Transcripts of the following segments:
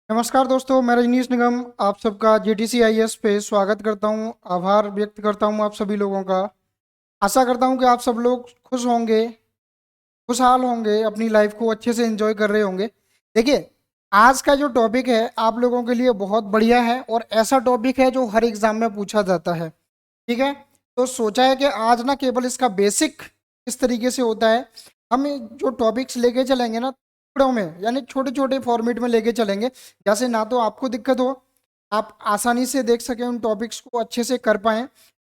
नमस्कार दोस्तों, मैं रजनीश निगम आप सबका जीटीसी आईएएस पे स्वागत करता हूं। आभार व्यक्त करता हूं आप सभी लोगों का। आशा करता हूं कि आप सब लोग खुश होंगे, खुशहाल होंगे, अपनी लाइफ को अच्छे से एंजॉय कर रहे होंगे। देखिए, आज का जो टॉपिक है आप लोगों के लिए बहुत बढ़िया है और ऐसा टॉपिक है जो हर एग्जाम में पूछा जाता है। ठीक है, तो सोचा है कि आज ना केवल इसका बेसिक इस तरीके से होता है। हम जो टॉपिक्स लेके चलेंगे ना टुकड़ों में, यानी छोटे छोटे फॉर्मेट में लेके चलेंगे, जैसे ना तो आपको दिक्कत हो, आप आसानी से देख सकें, उन टॉपिक्स को अच्छे से कर पाएं,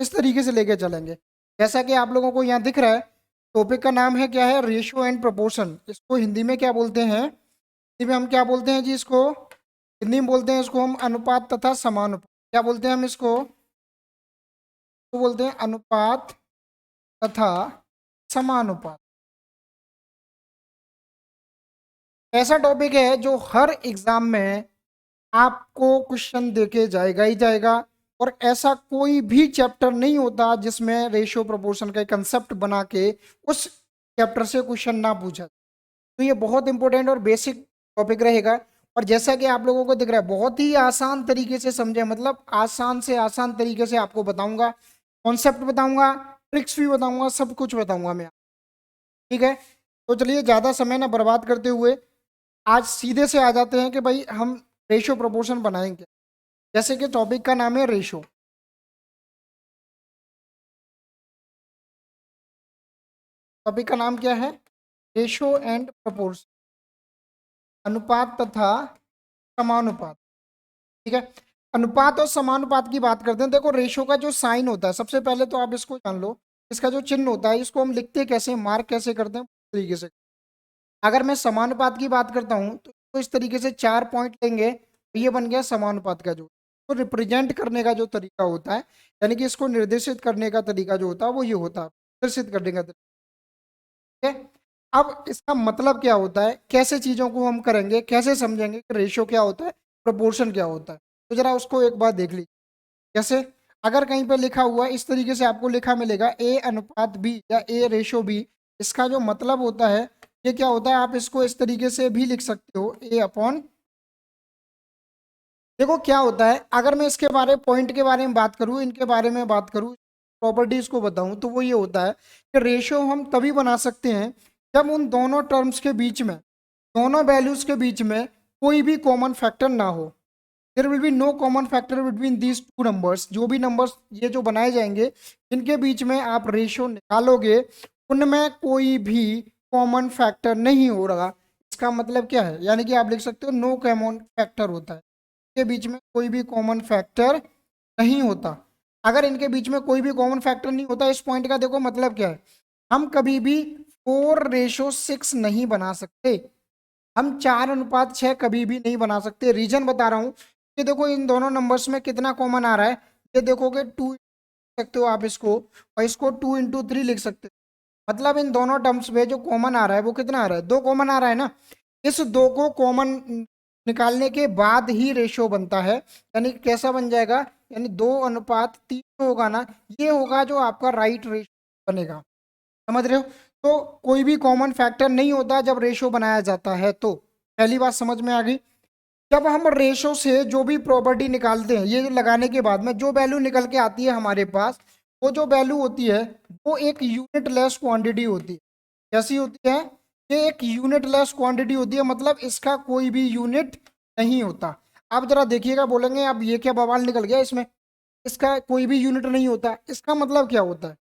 इस तरीके से लेके चलेंगे। जैसा कि आप लोगों को यहाँ दिख रहा है, टॉपिक का नाम है क्या है, रेशियो एंड प्रोपोर्शन। इसको हिंदी में क्या बोलते हैं, हिंदी में हम क्या बोलते हैं जी, इसको हिंदी में बोलते हैं, इसको हम अनुपात तथा समानुपात। क्या बोलते हैं हम इसको, तो बोलते हैं अनुपात तथा समानुपात। ऐसा टॉपिक है जो हर एग्जाम में आपको क्वेश्चन देके जाएगा ही जाएगा, और ऐसा कोई भी चैप्टर नहीं होता जिसमें रेशियो प्रोपोर्शन का कंसेप्ट बना के उस चैप्टर से क्वेश्चन ना पूछा। तो ये बहुत इंपॉर्टेंट और बेसिक टॉपिक रहेगा। और जैसा कि आप लोगों को दिख रहा है, बहुत ही आसान तरीके से समझे, मतलब आसान से आसान तरीके से आपको बताऊंगा, कॉन्सेप्ट बताऊंगा, ट्रिक्स भी बताऊंगा, सब कुछ बताऊंगा मैं। ठीक है, तो चलिए ज़्यादा समय ना बर्बाद करते हुए आज सीधे से आ जाते हैं कि भाई हम रेशियो प्रोपोर्शन बनाएंगे। जैसे कि टॉपिक का नाम है रेशियो, टॉपिक का नाम क्या है, रेशियो एंड प्रोपोर्शन, अनुपात तथा समानुपात। ठीक है, अनुपात और समानुपात की बात करते हैं। देखो, रेशियो का जो साइन होता है, सबसे पहले तो आप इसको जान लो, इसका जो चिन्ह होता है इसको हम लिखते कैसे, मार्क कैसे करते हैं, इस तरीके से। अगर मैं समानुपात की बात करता हूं तो इस तरीके से 4 पॉइंट लेंगे, तो ये बन गया समानुपात का जो तो रिप्रेजेंट करने का जो तरीका होता है, यानी कि इसको निर्देशित करने का तरीका जो होता है वो ये होता है, निर्देशित करने का तरीका। ठीक है, अब इसका मतलब क्या होता है, कैसे चीजों को हम करेंगे, कैसे समझेंगे कि रेशियो क्या होता है, प्रोपोर्शन क्या होता है, तो जरा उसको एक बार देख लीजिए। जैसे अगर कहीं पे लिखा हुआ है, इस तरीके से आपको लिखा मिलेगा ए अनुपात बी या ए रेशो बी, इसका जो मतलब होता है ये क्या होता है, आप इसको इस तरीके से भी लिख सकते हो, ए अपॉन। देखो क्या होता है, अगर मैं इसके बारे पॉइंट के बारे में बात करूं, इनके बारे में बात करूं, प्रॉपर्टीज को बताऊं, तो वो ये होता है कि रेशियो हम तभी बना सकते हैं जब उन दोनों टर्म्स के बीच में, दोनों वैल्यूज के बीच में कोई भी कॉमन फैक्टर ना हो। There will be no common factor between these two numbers. जो भी नंबर्स ये जो बनाए जाएंगे, इनके बीच में आप रेशियो निकालोगे, उनमें कोई भी कॉमन फैक्टर नहीं हो रहा। इसका मतलब क्या है, यानी कि आप लिख सकते हो नो कॉमन फैक्टर होता है, के बीच में कोई भी कॉमन फैक्टर नहीं होता। अगर इनके बीच में कोई भी कॉमन फैक्टर नहीं होता, इस पॉइंट का देखो मतलब क्या है, हम कभी भी 4:6 नहीं बना सकते, हम 4:6 कभी भी नहीं बना सकते। रीजन बता रहा हूं कि देखो इन दोनों नंबर्स में कितना कॉमन आ रहा है, ये देखोगे 2 सकते हो आप इसको, और इसको 2 × 3 लिख सकते हो। मतलब इन दोनों टर्म्स में जो कॉमन आ रहा है वो कितना आ रहा है, 2 कॉमन आ रहा है ना। इस 2 को कॉमन निकालने के बाद ही रेशियो बनता है, यानी कैसा बन जाएगा, यानी 2:3 होगा ना, ये होगा जो आपका राइट रेशियो बनेगा। समझ रहे हो, तो कोई भी कॉमन फैक्टर नहीं होता जब रेशियो बनाया जाता है। तो पहली बात समझ में आ गई। जब हम रेशो से जो भी प्रॉपर्टी निकालते हैं, ये लगाने के बाद में जो वैल्यू निकल के आती है हमारे पास, वो जो वैल्यू होती है वो एक यूनिट लेस क्वांटिटी होती है। कैसी होती है, ये एक यूनिट लेस क्वांटिटी होती है, मतलब इसका कोई भी यूनिट नहीं होता। आप जरा देखिएगा, बोलेंगे अब ये क्या बवाल निकल गया इसमें, इसका कोई भी यूनिट नहीं होता, इसका मतलब क्या होता है।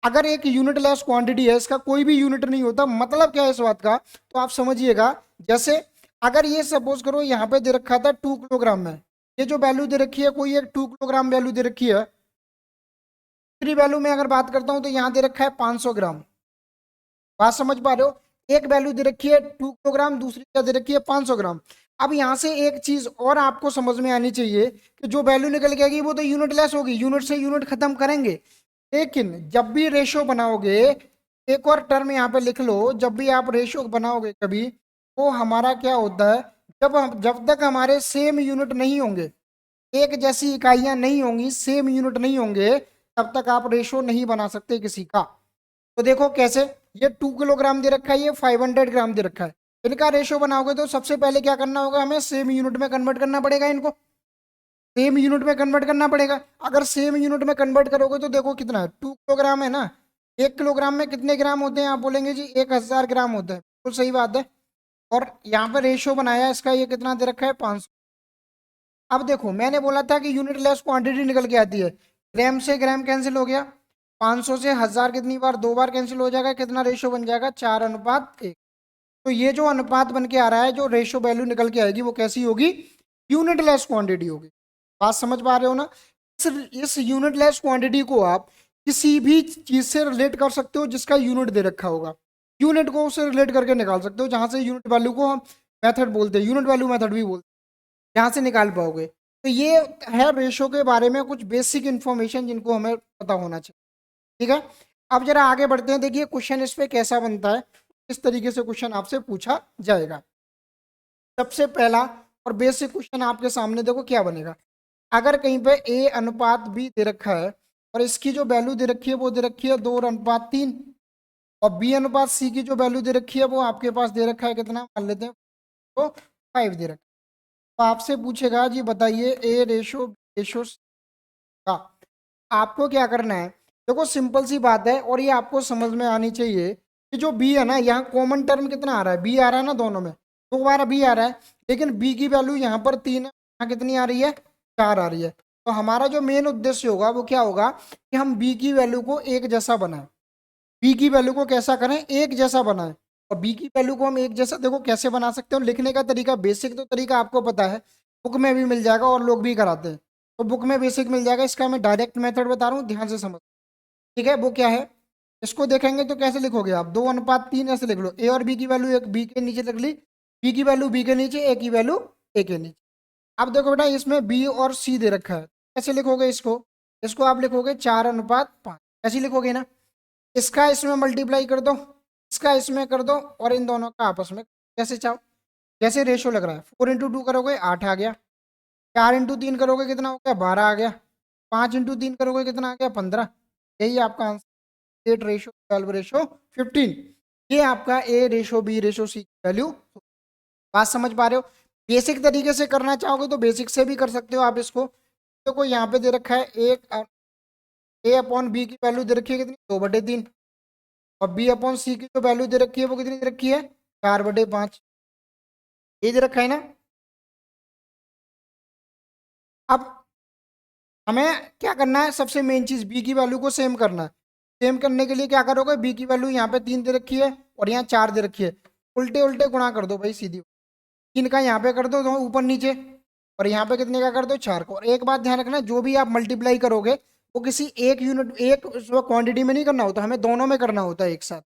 अगर एक यूनिट लेस क्वांटिटी है, इसका कोई भी यूनिट नहीं होता, मतलब क्या है इस बात का, तो आप समझिएगा। जैसे अगर ये सपोज करो यहाँ पे दे रखा था 2 किलोग्राम में, ये जो वैल्यू दे रखी है, कोई एक 2 किलोग्राम वैल्यू दे रखी है। दूसरी वैल्यू में अगर बात करता हूं तो यहाँ दे रखा है 500 ग्राम। बात समझ पा रहे हो, एक वैल्यू दे रखी है 2 किलोग्राम, दूसरी क्या दे रखी है 500 ग्राम। अब यहाँ से एक चीज और आपको समझ में आनी चाहिए कि जो वैल्यू निकल के आएगी वो तो यूनिट लेस होगी, यूनिट से यूनिट खत्म करेंगे। लेकिन जब भी रेशो बनाओगे, एक और टर्म यहाँ पे लिख लो, जब भी आप रेशो बनाओगे कभी, वो हमारा क्या होता है, जब तक हमारे सेम यूनिट नहीं होंगे, एक जैसी इकाइयां नहीं होंगी, सेम यूनिट नहीं होंगे, तब तक आप रेशो नहीं बना सकते किसी का। तो देखो कैसे, ये 2 किलोग्राम दे रखा है, ये 500 ग्राम दे रखा है। इनका रेशो बनाओगे तो सबसे पहले क्या करना होगा, हमें सेम यूनिट में कन्वर्ट करना पड़ेगा, इनको सेम यूनिट में कन्वर्ट करना पड़ेगा। अगर सेम यूनिट में कन्वर्ट करोगे तो देखो कितना है, 2 किलोग्राम है ना। 1 किलोग्राम में कितने ग्राम होते हैं, आप बोलेंगे जी 1000 ग्राम होते हैं, बिल्कुल सही बात है। और यहाँ पर रेशियो बनाया इसका, ये कितना दे रखा है, 500। अब देखो मैंने बोला था कि यूनिट लेस क्वांटिटी निकल के आती है, ग्राम से ग्राम कैंसिल हो गया, 500 से 1000 कितनी बार, 2 बार कैंसिल हो जाएगा, कितना रेशियो बन जाएगा, 4:1। तो ये जो अनुपात बन के आ रहा है, जो रेशियो वैल्यू निकल के आएगी वो कैसी होगी, यूनिट लेस क्वांटिटी होगी। बात समझ पा रहे हो ना। इस यूनिट लेस क्वांटिटी को आप किसी भी चीज से रिलेट कर सकते हो जिसका यूनिट दे रखा होगा, यूनिट को उससे रिलेट करके निकाल सकते हो, जहां से यूनिट वैल्यू को हम मेथड बोलते हैं, यूनिट वैल्यू मेथड भी बोलते हैं, जहां से निकाल पाओगे। तो ये है रेशो के बारे में कुछ बेसिक इंफॉर्मेशन जिनको हमें पता होना चाहिए। ठीक है, अब जरा आगे बढ़ते हैं। देखिए क्वेश्चन इस पे कैसा बनता है, इस तरीके से क्वेश्चन आपसे पूछा जाएगा। सबसे पहला और बेसिक क्वेश्चन आपके सामने देखो क्या बनेगा। अगर कहीं पे ए अनुपात बी दे रखा है और इसकी जो वैल्यू दे रखी है वो दे रखी है 2:3, और बी अनुपात सी की जो वैल्यू दे रखी है वो आपके पास दे रखा है कितना, मान लेते हैं तो 5 दे रखा है। तो आपसे पूछेगा जी बताइए ए रेशो रेशो का, आपको क्या करना है। देखो सिंपल सी बात है और ये आपको समझ में आनी चाहिए कि जो बी है ना, यहाँ कॉमन टर्म कितना आ रहा है, बी आ रहा है ना दोनों में, 2 बार बी आ रहा है, लेकिन बी की वैल्यू यहाँ पर 3 है, यहाँ कितनी आ रही है, 4 आ रही है। तो हमारा जो मेन उद्देश्य होगा वो क्या होगा कि हम बी की वैल्यू को एक जैसा बनाएं, बी की वैल्यू को कैसा करें, एक जैसा बनाएं। और बी की वैल्यू को हम एक जैसा देखो कैसे बना सकते हो, लिखने का तरीका, बेसिक तो तरीका आपको पता है, बुक में भी मिल जाएगा और लोग भी कराते हैं, तो बुक में बेसिक मिल जाएगा। इसका मैं डायरेक्ट मेथड बता रहा हूँ, ध्यान से समझ। ठीक है, वो क्या है, इसको देखेंगे तो कैसे लिखोगे आप, 2:3 ऐसे लिख लो, ए और बी की वैल्यू एक बी के नीचे रख ली, बी की वैल्यू बी के नीचे, ए की वैल्यू ए के नीचे। अब देखो बेटा इसमें बी और सी दे रखा है, कैसे लिखोगे इसको, इसको आप लिखोगे 4:5, ऐसे लिखोगे ना। इसका इसमें मल्टीप्लाई कर दो, इसका इसमें कर दो, और इन दोनों का आपस में जैसे चाहो, जैसे रेशो लग रहा है। 4 × 2 करोगे 8 आ गया, 4 × 3 करोगे कितना हो गया, 12 आ गया, 5 × 3 करोगे कितना आ गया, 15। यही आपका आंसर, 8:12:15। ये आपका ए रेशो बी रेशो सी की वैल्यू। बात समझ पा रहे हो। बेसिक तरीके से करना चाहोगे तो बेसिक से भी कर सकते हो आप इसको। देखो यहाँ पे दे रखा है एक, ए अपॉन बी की वैल्यू दे रखी है कितनी, 2/3, और बी अपॉन सी की जो वैल्यू दे रखी है वो कितनी दे रखी है, 4/5। ये दे रखा है ना। अब हमें क्या करना है, सबसे मेन चीज बी की वैल्यू को सेम करना है। सेम करने के लिए क्या करोगे, बी की वैल्यू यहाँ पे 3 दे रखी है और यहाँ 4 दे रखी है, उल्टे उल्टे गुणा कर दो भाई सीधी, 3 का यहाँ पे कर दो दोनों ऊपर नीचे, और यहाँ पे कितने का कर दो, 4 को। और एक बात ध्यान रखना, जो भी आप मल्टीप्लाई करोगे वो किसी एक यूनिट एक क्वांटिटी में नहीं करना होता, हमें दोनों में करना होता है एक साथ।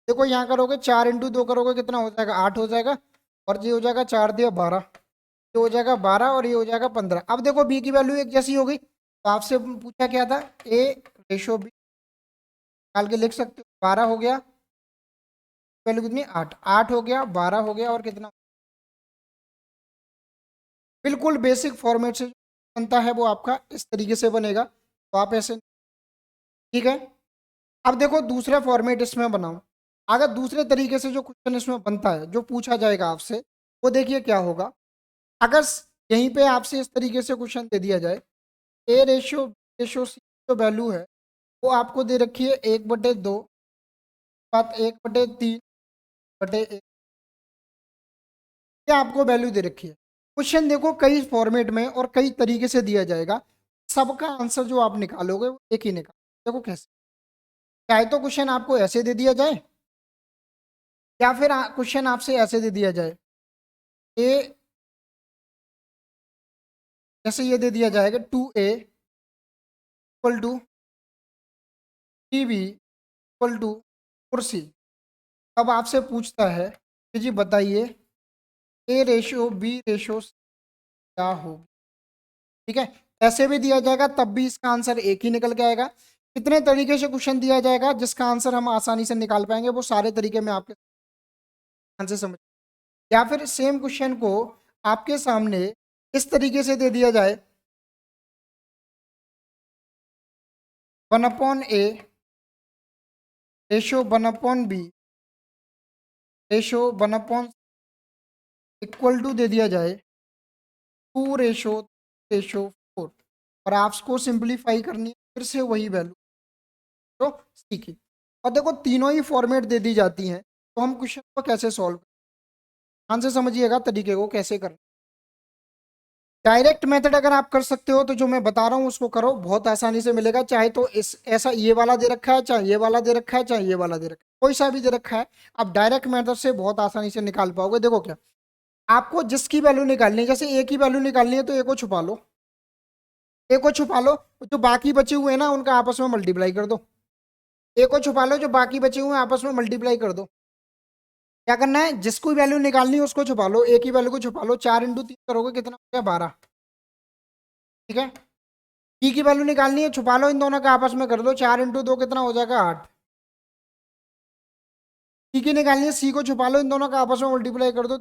देखो यहाँ करोगे 4 × 2 करोगे कितना हो जाएगा, 8 हो जाएगा, और ये हो जाएगा 4 दिया 12, ये हो जाएगा 12 और ये हो जाएगा 15। अब देखो बी की वैल्यू एक जैसी हो गई, तो आपसे पूछा क्या था, ए रेशो बी, निकाल के लिख सकते हो, 12 हो गया, वैल्यू कितनी, 8, 8 हो गया, 12 हो गया, और कितना, बिल्कुल बेसिक फॉर्मेट से बनता है वो आपका इस तरीके से बनेगा। तो आप ऐसे, ठीक है। अब देखो दूसरा फॉर्मेट इसमें बनाओ, अगर दूसरे तरीके से जो क्वेश्चन इसमें बनता है जो पूछा जाएगा आपसे, वो देखिए क्या होगा। अगर यहीं पे आपसे इस तरीके से क्वेश्चन दे दिया जाए, ए रेशियो रेशियो सी जो वैल्यू है वो आपको दे रखी है 1/2, बात 1/3/1, ये आपको वैल्यू दे रखी है। क्वेश्चन देखो कई फॉर्मेट में और कई तरीके से दिया जाएगा, सबका आंसर जो आप निकालोगे वो एक ही निकाल। देखो कैसे, चाहे तो क्वेश्चन आपको ऐसे दे दिया जाए, या फिर क्वेश्चन आपसे ऐसे दे दिया जाए, ए जैसे ये दे दिया जाएगा 2a equal to 3b equal to 4c। अब आपसे पूछता है कि जी बताइए ए रेशियो बी रेशियो क्या होगी। ठीक है, ऐसे भी दिया जाएगा तब भी इसका आंसर एक ही निकल के आएगा। कितने तरीके से क्वेश्चन दिया जाएगा जिसका आंसर हम आसानी से निकाल पाएंगे, वो सारे तरीके में आपके ध्यान से समझ। या फिर सेम क्वेश्चन को आपके सामने इस तरीके से दे दिया जाए, 1/a ratio 1/b ratio 1/, equal to दे दिया जाए 2:4 और आपको सिंप्लीफाई करनी है फिर से वही वैल्यू तो सी की। और देखो तीनों ही फॉर्मेट दे दी जाती हैं, तो हम क्वेश्चन को कैसे सॉल्व, ध्यान से समझिएगा तरीके को कैसे करना। डायरेक्ट मेथड अगर आप कर सकते हो तो जो मैं बता रहा हूँ उसको करो, बहुत आसानी से मिलेगा। चाहे तो इस ऐसा ये वाला दे रखा है, चाहे ये वाला दे रखा है, चाहे ये वाला दे रखा है, कोई सा भी दे रखा है, आप डायरेक्ट मेथड से बहुत आसानी से निकाल पाओगे। देखो क्या, आपको जिसकी वैल्यू निकालनी है, जैसे ए की वैल्यू निकालनी है तो ए को छुपा लो, ए को छुपा लो, जो बाकी बचे हुए हैं ना उनका आपस में मल्टीप्लाई कर दो। ए को छुपा लो, जो बाकी बचे हुए हैं आपस में मल्टीप्लाई कर दो। क्या करना है, जिसको वैल्यू निकालनी है उसको छुपा लो, ए की वैल्यू को छुपा लो, 4 × 3 करोगे कितना हो गया 12। ठीक है, ई की वैल्यू निकालनी है, छुपा लो, इन दोनों का आपस में कर दो, 4 × 2 कितना हो जाएगा 8। सी की निकालनी है, सी को छुपा लो, इन दोनों का आपस में मल्टीप्लाई कर दो।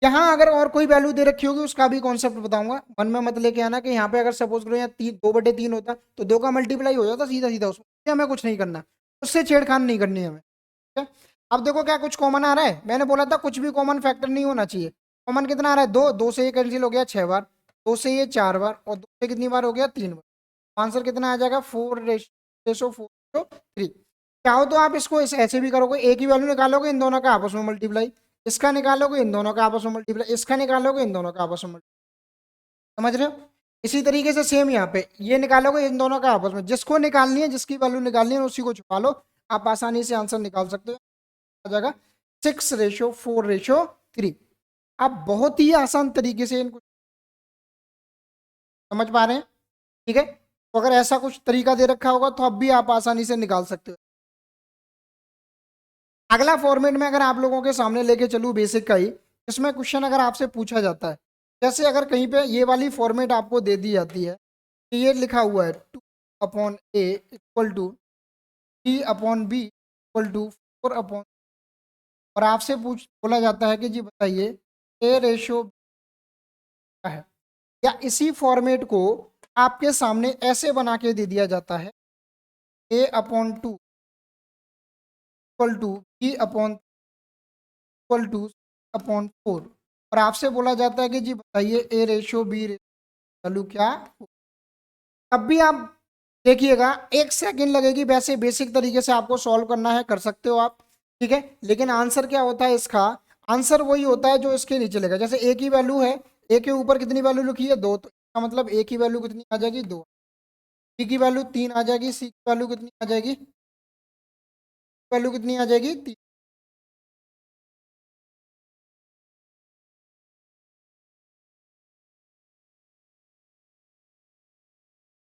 यहाँ अगर और कोई वैल्यू दे रखी होगी उसका भी कॉन्सेप्ट बताऊंगा, मन में मत लेके आना कि यहाँ पे अगर सपोज करो यहाँ 2/3 होता तो 2 का मल्टीप्लाई हो जाता सीधा सीधा, उसमें हमें कुछ नहीं करना, उससे छेड़खान नहीं करनी है हमें। ठीक है, अब देखो क्या कुछ कॉमन आ रहा है, मैंने बोला था कुछ भी कॉमन फैक्टर नहीं होना चाहिए। कॉमन कितना आ रहा है, 2, 2 से ये कैंसिल हो गया 6 बार, 2 से ये 4 बार, और 2 से कितनी बार हो गया 3 बार। आंसर कितना आ जाएगा 4:4:3। चाहो तो आप इसको ऐसे भी करोगे, ए की वैल्यू निकालोगे, इन दोनों का आपस में मल्टीप्लाई, इसका निकालोगे, इन दोनों का आपस में मल्टीप्लाई, इसका निकालोगे, इन दोनों का आपस में मल्टीप्लाई। समझ रहे हो? इसी तरीके से सेम यहाँ पे ये निकालोगे, इन दोनों का आपस में, जिसको निकालनी है, जिसकी वैल्यू निकालनी है उसी को छुपा लो, आप आसानी से आंसर निकाल सकते हो। आ जाएगा 6:4:3। आप बहुत ही आसान तरीके से इनको समझ पा रहे हैं। ठीक है, तो अगर ऐसा कुछ तरीका दे रखा होगा तो अब भी आप आसानी से निकाल सकते हो। अगला फॉर्मेट में अगर आप लोगों के सामने लेके चलूँ बेसिक का ही, इसमें क्वेश्चन अगर आपसे पूछा जाता है, जैसे अगर कहीं पे ये वाली फॉर्मेट आपको दे दी जाती है कि ये लिखा हुआ है 2/a equal to 3/b equal to 4 और आपसे बोला जाता है कि जी बताइए ए रेशो है, या इसी फॉर्मेट को आपके सामने ऐसे बना के दे दिया जाता है a/2 इक्वल टू b/4 और आपसे बोला जाता है कि जी बताइए ए रेशो बी वैल्यू क्या। अब भी आप देखिएगा 1 सेकंड लगेगी, वैसे बेसिक तरीके से आपको सॉल्व करना है, कर सकते हो आप। ठीक है, लेकिन आंसर क्या होता है इसका, आंसर वही होता है जो इसके नीचे लिखा, जैसे ए की वैल्यू है, ए के ऊपर कितनी वैल्यू लिखी है 2, तो इसका मतलब ए की वैल्यू कितनी आ जाएगी 2, बी की वैल्यू 3 आ जाएगी, सी की वैल्यू कितनी आ जाएगी, वैल्यू कितनी आ जाएगी 3।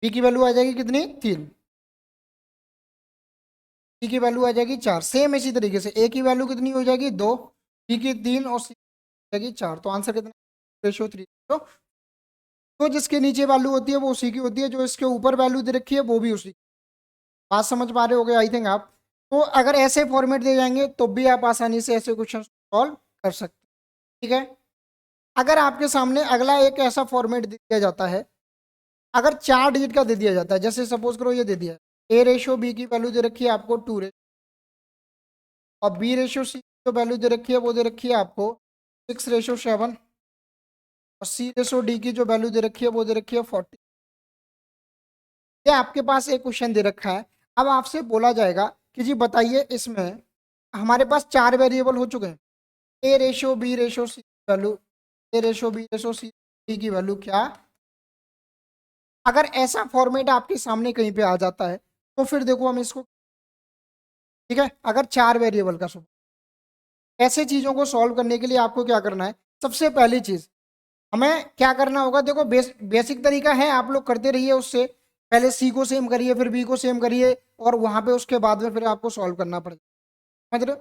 बी की वैल्यू आ जाएगी कितनी 3, सी की वैल्यू आ जाएगी 4। सेम इसी तरीके से ए की वैल्यू कितनी हो जाएगी 2, बी की 3 और सी की जाएगी 4, तो आंसर कितना रेशो 3। तो जिसके नीचे वैल्यू होती है वो उसी की होती है, जो इसके ऊपर वैल्यू दे रखी है वो भी उसी की। बात समझ पा रहे होगे आई थिंक आप। तो अगर ऐसे फॉर्मेट दे जाएंगे तो भी आप आसानी से ऐसे क्वेश्चन सॉल्व कर सकते हैं। ठीक है, अगर आपके सामने अगला एक ऐसा फॉर्मेट दिया जाता है, अगर 4 डिजिट का दे दिया जाता है, जैसे सपोज करो ये दे दिया है a/b की वैल्यू दे रखी है आपको 2 और b/c जो वैल्यू दे रखी है वो दे रखी है आपको 6:7 और c/d की जो वैल्यू दे रखी है वो दे रखी है 40। ये आपके पास एक क्वेश्चन दे रखा है, अब आपसे बोला जाएगा कि जी बताइए इसमें हमारे पास 4 वेरिएबल हो चुके हैं, a/b/c वैल्यू, a/b/c की वैल्यू क्या। अगर ऐसा फॉर्मेट आपके सामने कहीं पे आ जाता है तो फिर देखो हम इसको, ठीक है, अगर 4 वेरिएबल का ऐसे चीजों को सॉल्व करने के लिए आपको क्या करना है, सबसे पहली चीज हमें क्या करना होगा, देखो बेसिक तरीका है, आप लोग करते रहिए, उससे पहले सी को सेम करिए, फिर बी को सेम करिए, और वहां पे उसके बाद में फिर आपको सॉल्व करना पड़ेगा। समझ रहे हो?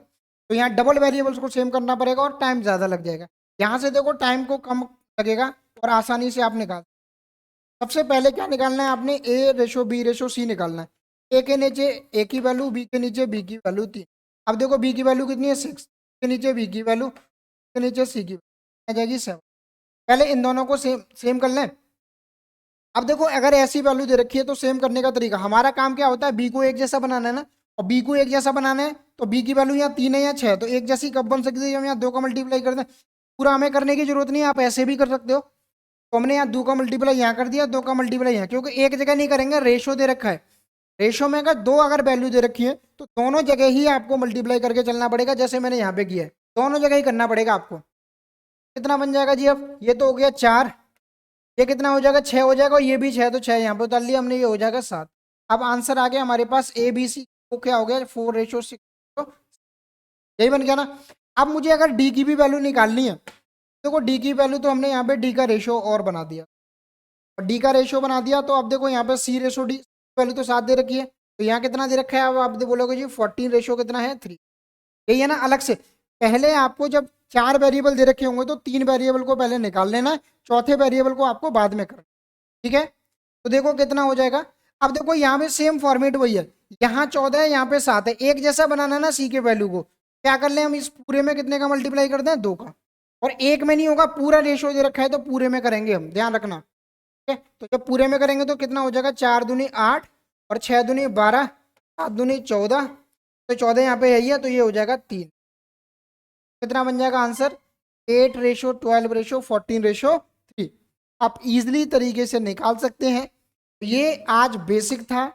तो यहाँ डबल वेरिएबल्स को सेम करना पड़ेगा और टाइम ज़्यादा लग जाएगा। यहाँ से देखो टाइम को कम लगेगा और आसानी से आप निकाल। सबसे पहले क्या निकालना है आपने, a/b/c निकालना है। ए के नीचे ए की वैल्यू, बी के नीचे बी की वैल्यू 3। अब देखो बी की वैल्यू कितनी है 6, के नीचे बी की वैल्यू, के नीचे सी की आ जाएगी 7। पहले इन दोनों को सेम सेम कर लें। अब देखो अगर ऐसी वैल्यू दे रखी है तो सेम करने का तरीका, हमारा काम क्या होता है, बी को एक जैसा बनाना है ना, और बी को एक जैसा बनाना है तो बी की वैल्यू यहाँ 3 है या 6, तो एक जैसी कब बन सकती है, हम यहाँ 2 का मल्टीप्लाई कर दें। पूरा हमें करने की जरूरत नहीं है, आप ऐसे भी कर सकते हो। तो हमने यहाँ 2 का मल्टीप्लाई यहाँ कर दिया, 2 का मल्टीप्लाई यहाँ, क्योंकि एक जगह नहीं करेंगे, रेशो दे रखा है। रेशो में अगर दो अगर वैल्यू दे रखी है तो दोनों जगह ही आपको मल्टीप्लाई करके चलना पड़ेगा, जैसे मैंने यहाँ पे किया है, दोनों जगह ही करना पड़ेगा आपको। कितना बन जाएगा जी, अब ये तो हो गया 4, ये कितना हो जाएगा 6 हो जाएगा, और ये भी 6, तो 6 यहाँ पे उतार लिया हमने, ये हो जाएगा 7। अब आंसर आ गया हमारे पास ए बी सी, को क्या हो गया 4:6, यही बन गया ना। अब मुझे अगर डी की भी वैल्यू निकालनी है, देखो डी की वैल्यू तो हमने यहाँ पे डी का रेशो और बना दिया, और डी का रेशो बना दिया, तो अब देखो यहाँ पे सी रेशो डी वैल्यू तो 7 दे रखी है, तो यहाँ कितना दे रखा है, अब आप बोलोगे जी 14 रेशो कितना है 3, यही है ना। अलग से पहले आपको जब 4 वेरिएबल दे रखे होंगे तो 3 वेरिएबल को पहले निकाल लेना है, चौथे वेरिएबल को आपको बाद में करना, ठीक है। तो देखो कितना हो जाएगा, अब देखो यहाँ पे सेम फॉर्मेट वही है, यहाँ 14 है, यहाँ पे 7 है, एक जैसा बनाना है ना सी के वैल्यू को, क्या कर ले हम इस पूरे में कितने का मल्टीप्लाई कर दें 2 का, और एक में नहीं होगा, पूरा रेशो दे रखा है तो पूरे में करेंगे हम, ध्यान रखना, ठीक है। तो जब पूरे में करेंगे तो कितना हो जाएगा, 4 दूनी 8 और 6 दूनी 12, 7 दूनी 14, तो 14 यहाँ पे है, तो ये हो जाएगा 3, कितना बन जाएगा आंसर 8:12:14:3। आप इजीली तरीके से निकाल सकते हैं। ये आज बेसिक था,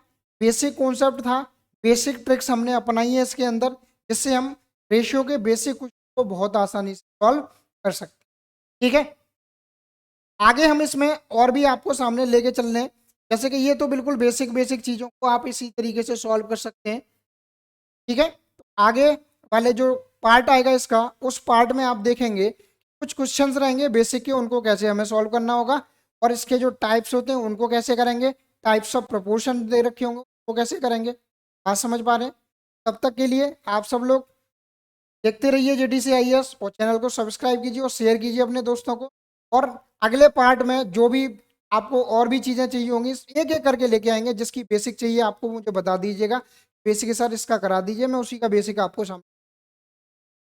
बेसिक कॉन्सेप्ट था, बेसिक ट्रिक्स हमने अपनाई है इसके अंदर, जिससे हम रेशियो के बेसिक क्वेश्चन को बहुत आसानी से सॉल्व कर सकते हैं, ठीक है। आगे हम इसमें और भी आपको सामने लेके चल रहे हैं, जैसे कि ये तो बिल्कुल बेसिक बेसिक चीज़ों को आप इसी तरीके से सॉल्व कर सकते हैं, ठीक है। तो आगे वाले जो पार्ट आएगा इसका, उस पार्ट में आप देखेंगे कुछ क्वेश्चंस रहेंगे बेसिक के, उनको कैसे हमें सॉल्व करना होगा, और इसके जो टाइप्स होते हैं उनको कैसे करेंगे, टाइप्स ऑफ प्रोपोर्शन दे रखे होंगे वो कैसे करेंगे, बात समझ पा रहे हैं। तब तक के लिए आप सब लोग देखते रहिए JDC IAS, और चैनल को सब्सक्राइब कीजिए और शेयर कीजिए अपने दोस्तों को। और अगले पार्ट में जो भी आपको और भी चीज़ें चाहिए होंगी एक एक करके लेके आएंगे, जिसकी बेसिक चाहिए आपको मुझे बता दीजिएगा, बेसिक के साथ इसका करा दीजिए, मैं उसी का बेसिक आपको सामने,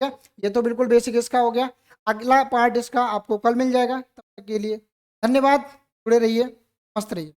ठीक है। ये तो बिल्कुल बेसिक इसका हो गया, अगला पार्ट इसका आपको कल मिल जाएगा। तब तक के लिए धन्यवाद, जुड़े रहिए, मस्त रहिए।